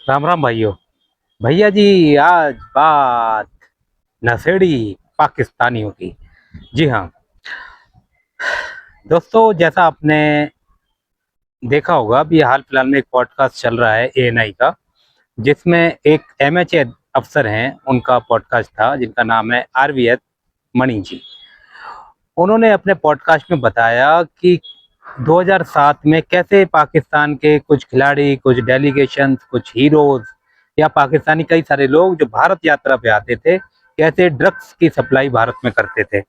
राम राम भाइयों। भैया जी, आज बात नशेड़ी पाकिस्तानियों की। जी हाँ दोस्तों, जैसा आपने देखा होगा, अभी हाल फिलहाल में एक पॉडकास्ट चल रहा है एएनआई का, जिसमें एक एमएचए अफसर हैं, उनका पॉडकास्ट था जिनका नाम है आरवीएस मणि जी। उन्होंने अपने पॉडकास्ट में बताया कि 2007 में कैसे पाकिस्तान के कुछ खिलाड़ी, कुछ डेलीगेशन, कुछ हीरोज या पाकिस्तानी कई सारे लोग जो भारत यात्रा पे आते थे, कैसे ड्रग्स की सप्लाई भारत में करते थे।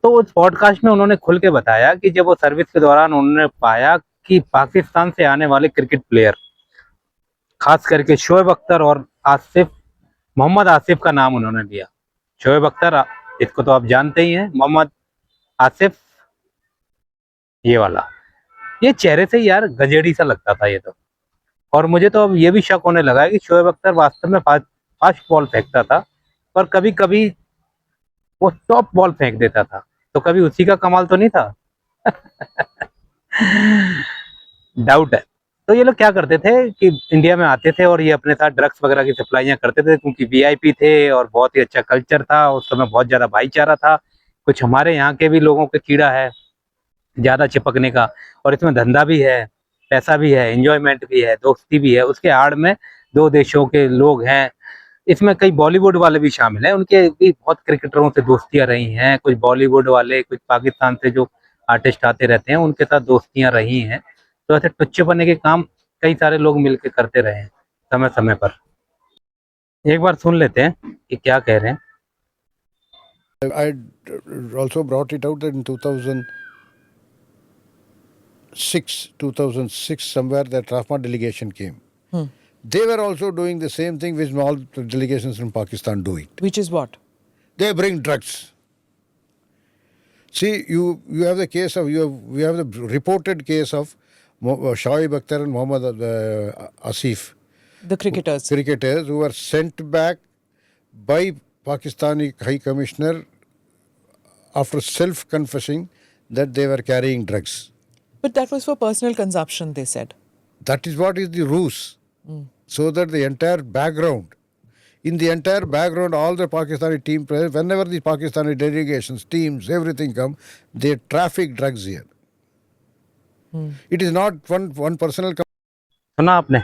तो उस पॉडकास्ट में उन्होंने खुल के बताया कि जब वो सर्विस के दौरान उन्होंने पाया कि पाकिस्तान से आने वाले क्रिकेट प्लेयर, खास करके शोएब अख्तर और आसिफ, मोहम्मद आसिफ का नाम उन्होंने लिया। शोएब अख्तर, इसको तो आप जानते ही हैं। मोहम्मद आसिफ, ये वाला, ये चेहरे से ही यार गजेड़ी सा लगता था ये तो। और मुझे तो अब ये भी शक होने लगा है कि शोएब अख्तर वास्तव में फास्ट बॉल फेंकता था, पर कभी कभी वो टॉप बॉल फेंक देता था। तो कभी उसी का कमाल तो नहीं था। डाउट है। तो ये लोग क्या करते थे कि इंडिया में आते थे और ये अपने साथ ड्रग्स वगैरह की सप्लाइयाँ करते थे, क्योंकि वीआईपी थे और बहुत ही अच्छा कल्चर था उस समय, बहुत ज़्यादा भाईचारा था। कुछ हमारे यहाँ के भी लोगों के कीड़ा है ज़्यादा चिपकने का, और इसमें धंधा भी है, पैसा भी है, एंजॉयमेंट भी है, दोस्ती भी है। उसके आड़ में दो देशों के लोग हैं। इसमें कई बॉलीवुड वाले भी शामिल हैं, उनके भी बहुत क्रिकेटरों से दोस्तियां रही हैं। कुछ बॉलीवुड वाले, कुछ पाकिस्तान से जो आर्टिस्ट आते रहते हैं उनके साथ दोस्तियां रही हैं। तो ऐसे टुच्चे बनने के काम कई सारे लोग मिलकर करते रहे हैं समय समय पर। एक बार सुन लेते हैं कि क्या कह रहे हैं। I also brought it out that in 2006, somewhere that Rahma delegation came. They were also doing the same thing which all the delegations from Pakistan do it. Which is what? They bring drugs. See, you have the case of we have the reported case of Shoaib Akhtar and Mohammad Asif, The cricketers. cricketers who were sent back by Pakistani High Commissioner after self-confessing that they were carrying drugs. But that was for personal consumption, they said. That is what is the ruse. So that the entire background, in the entire background, all the Pakistani team players, whenever the Pakistani delegations, teams, everything come, they traffic drugs here. It is not one personal. सुना आपने?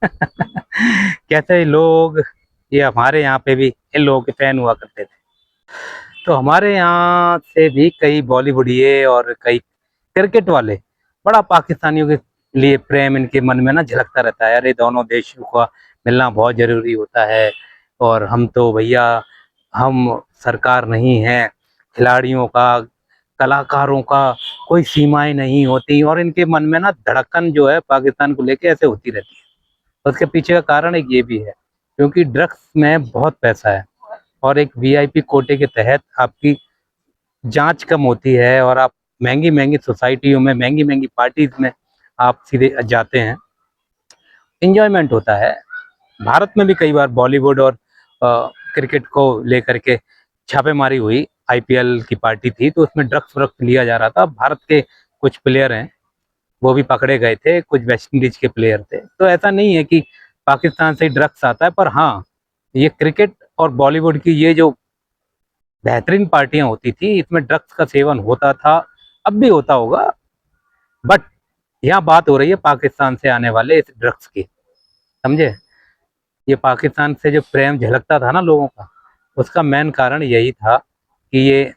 कैसे लोग, ये हमारे यहाँ पे भी इन लोगों के फैन हुआ करते थे। तो हमारे यहाँ से भी कई बॉलीवुडिये और कई क्रिकेट वाले, बड़ा पाकिस्तानियों के लिए प्रेम इनके मन में ना झलकता रहता है। अरे दोनों देशों का मिलना बहुत ज़रूरी होता है, और हम तो भैया, हम सरकार नहीं है, खिलाड़ियों का, कलाकारों का कोई सीमाएं नहीं होती। और इनके मन में ना धड़कन जो है पाकिस्तान को लेके ऐसे होती रहती है। उसके पीछे का कारण एक ये भी है, क्योंकि ड्रग्स में बहुत पैसा है, और एक वीआईपी कोटे के तहत आपकी जांच कम होती है, और आप महंगी महंगी सोसाइटियों में, महंगी महंगी पार्टीज में आप सीधे जाते हैं। इंजॉयमेंट होता है। भारत में भी कई बार बॉलीवुड और क्रिकेट को लेकर के छापेमारी हुई। आईपीएल की पार्टी थी तो उसमें ड्रग्स व्रग्स लिया जा रहा था। भारत के कुछ प्लेयर हैं, वो भी पकड़े गए थे, कुछ वेस्ट इंडीज के प्लेयर थे। तो ऐसा नहीं है कि पाकिस्तान से ड्रग्स आता है, पर हाँ, ये क्रिकेट और बॉलीवुड की ये जो बेहतरीन पार्टियां होती थी, इसमें ड्रग्स का सेवन होता था, अब भी होता होगा। बट यहाँ बात हो रही है पाकिस्तान से आने वाले इस ड्रग्स की, समझे? ये पाकिस्तान से जो प्रेम झलकता था ना लोगों का, उसका मेन कारण यही था कि ये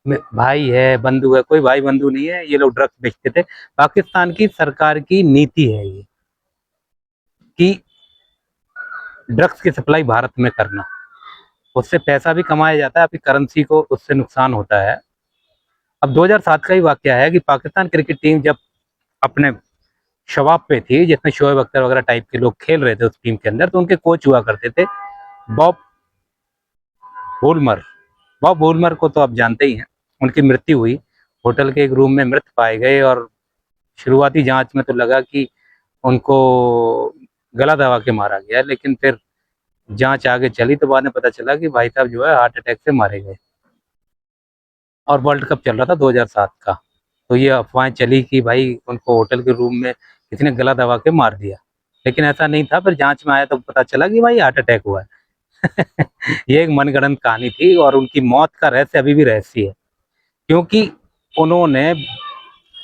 भाई है, बंधु है। कोई भाई बंधु नहीं है, ये लोग ड्रग्स बेचते थे। पाकिस्तान की सरकार की नीति है ये कि ड्रग्स की सप्लाई भारत में करना, उससे पैसा भी कमाया जाता है, आपकी करेंसी को उससे नुकसान होता है। अब 2007 का ही वाकया है कि पाकिस्तान क्रिकेट टीम जब अपने शबाब पे थी, जिसमें शोएब अख्तर वगैरह टाइप के लोग खेल रहे थे उस टीम के अंदर, तो उनके कोच हुआ करते थे बॉब वुलमर। बॉब वुलमर को तो आप जानते ही हैं। उनकी मृत्यु हुई, होटल के एक रूम में मृत पाए गए, और शुरुआती जांच में तो लगा कि उनको गला दबा के मारा गया, लेकिन फिर जांच आगे चली तो बाद में पता चला कि भाई साहब जो है हार्ट अटैक से मारे गए। और वर्ल्ड कप चल रहा था 2007 का, तो ये अफवाहें चली कि भाई उनको होटल के रूम में किसी ने गला दबा के मार दिया, लेकिन ऐसा नहीं था। फिर जांच में आया तो पता चला कि भाई हार्ट अटैक हुआ है। ये एक मनगढ़ंत कहानी थी और उनकी मौत का रहस्य अभी भी रहस्य है, क्योंकि उन्होंने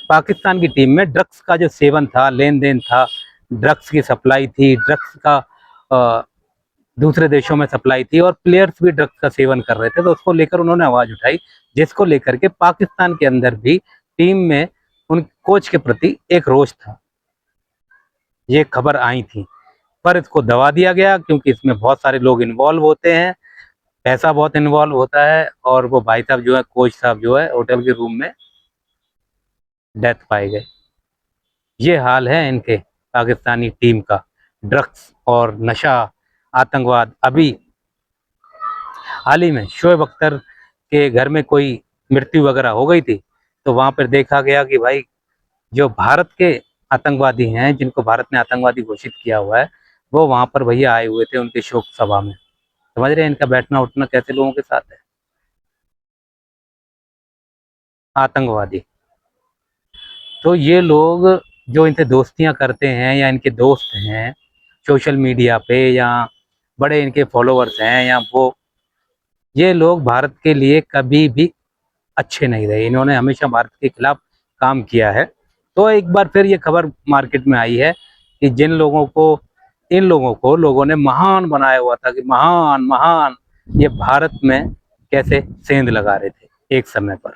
पाकिस्तान की टीम में ड्रग्स का जो सेवन था, लेन देन था, ड्रग्स की सप्लाई थी, ड्रग्स का दूसरे देशों में सप्लाई थी और प्लेयर्स भी ड्रग्स का सेवन कर रहे थे, तो उसको लेकर उन्होंने आवाज उठाई, जिसको लेकर के पाकिस्तान के अंदर भी टीम में उन कोच के प्रति एक रोष था। ये खबर आई थी, पर इसको दबा दिया गया क्योंकि इसमें बहुत सारे लोग इन्वॉल्व होते हैं, पैसा बहुत इन्वॉल्व होता है। और वो भाई साहब जो है, कोच साहब जो है, होटल के रूम में डेथ पाए गए। ये हाल है इनके पाकिस्तानी टीम का। ड्रग्स और नशा, आतंकवाद। अभी हाल ही में शोएब अख्तर के घर में कोई मृत्यु वगैरह हो गई थी, तो वहां पर देखा गया कि भाई जो भारत के आतंकवादी हैं, जिनको भारत ने आतंकवादी घोषित किया हुआ है, वो वहां पर भैया आए हुए थे उनके शोक सभा में। समझ रहे हैं इनका बैठना उठना कैसे लोगों के साथ है। आतंकवादी। तो ये लोग जो इनसे दोस्तियां करते हैं या इनके दोस्त हैं सोशल मीडिया पे, या बड़े इनके फॉलोअर्स हैं, या वो, ये लोग भारत के लिए कभी भी अच्छे नहीं रहे। इन्होंने हमेशा भारत के खिलाफ काम किया है। तो एक बार फिर ये खबर मार्केट में आई है कि जिन लोगों को, इन लोगों को लोगों ने महान बनाया हुआ था कि महान महान, ये भारत में कैसे सेंध लगा रहे थे एक समय पर।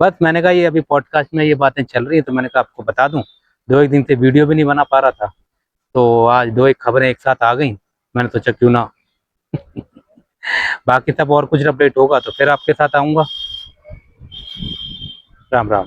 बस मैंने कहा ये अभी पॉडकास्ट में ये बातें चल रही हैं, तो मैंने कहा आपको बता दूं। 2 एक दिन से वीडियो भी नहीं बना पा रहा था, तो आज 2 एक खबरें एक साथ आ गई, मैंने सोचा क्यों ना। बाकी सब और कुछ अपडेट होगा तो फिर आपके साथ आऊंगा। राम राम।